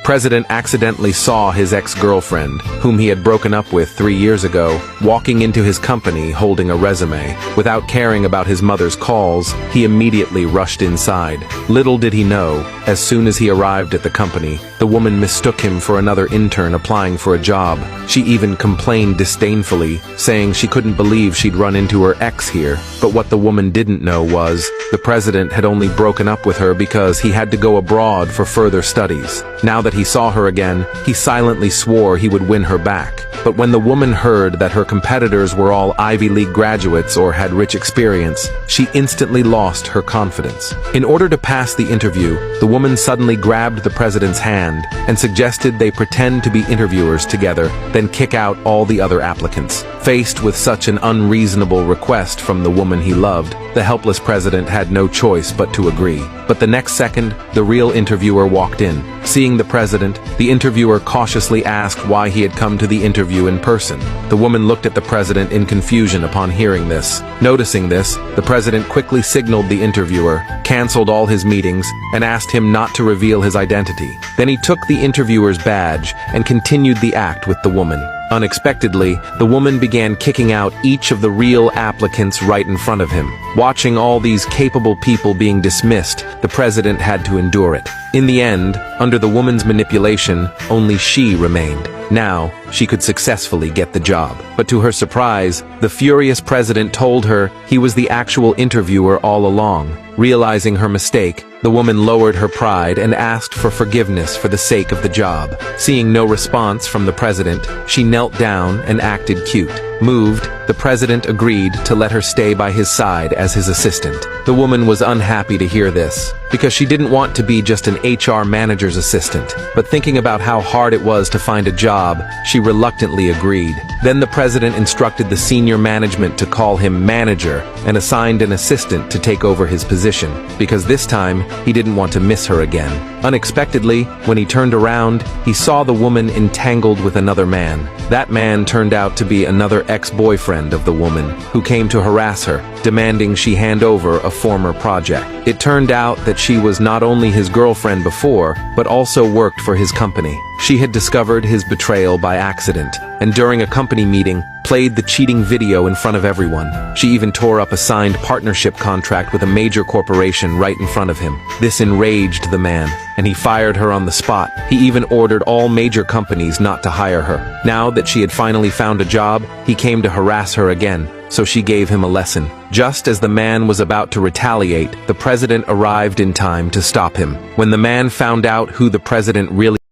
president accidentally saw his ex-girlfriend, whom he had broken up with 3 years ago, walking into his company holding a resume. Without caring about his mother's calls, he immediately rushed inside. Little did he know, as soon as he arrived at the company, the woman mistook him for another intern applying for a job. She even complained disdainfully, saying she couldn't believe she'd run into her ex here. But what the woman didn't know was, the president had only broken up with her because he had to go abroad for further studies. Now that he saw her again, he silently swore he would win her back. But when the woman heard that her competitors were all Ivy League graduates or had rich experience, she instantly lost her confidence. In order to pass the interview, the woman suddenly grabbed the president's hand and suggested they pretend to be interviewers together, then kick out all the other applicants. Faced with such an unreasonable request from the woman he loved, the helpless president had no choice but to agree. But the next second, the real interviewer walked in. Seeing the president, the interviewer cautiously asked why he had come to the interview in person. The woman looked at the president in confusion upon hearing this. Noticing this, the president quickly signaled the interviewer, canceled all his meetings, and asked him not to reveal his identity. Then he took the interviewer's badge and continued the act with the woman. Unexpectedly, the woman began kicking out each of the real applicants right in front of him. Watching all these capable people being dismissed, the president had to endure it. In the end, under the woman's manipulation, only she remained. Now, she could successfully get the job. But to her surprise, the furious president told her he was the actual interviewer all along. Realizing her mistake, the woman lowered her pride and asked for forgiveness for the sake of the job. Seeing no response from the president, she knelt down and acted cute. Moved, the president agreed to let her stay by his side as his assistant. The woman was unhappy to hear this, because she didn't want to be just an HR manager's assistant. But thinking about how hard it was to find a job, she reluctantly agreed. Then the president instructed the senior management to call him manager and assigned an assistant to take over his position, because this time he didn't want to miss her again. Unexpectedly, when he turned around, he saw the woman entangled with another man. That man turned out to be another ex-boyfriend of the woman, who came to harass her, demanding she hand over a former project. It turned out that she was not only his girlfriend before, but also worked for his company. She had discovered his betrayal by accident, and during a company meeting, played the cheating video in front of everyone. She even tore up a signed partnership contract with a major corporation right in front of him. This enraged the man, and he fired her on the spot. He even ordered all major companies not to hire her. Now that she had finally found a job, he came to harass her again, so she gave him a lesson. Just as the man was about to retaliate, the president arrived in time to stop him. When the man found out who the president really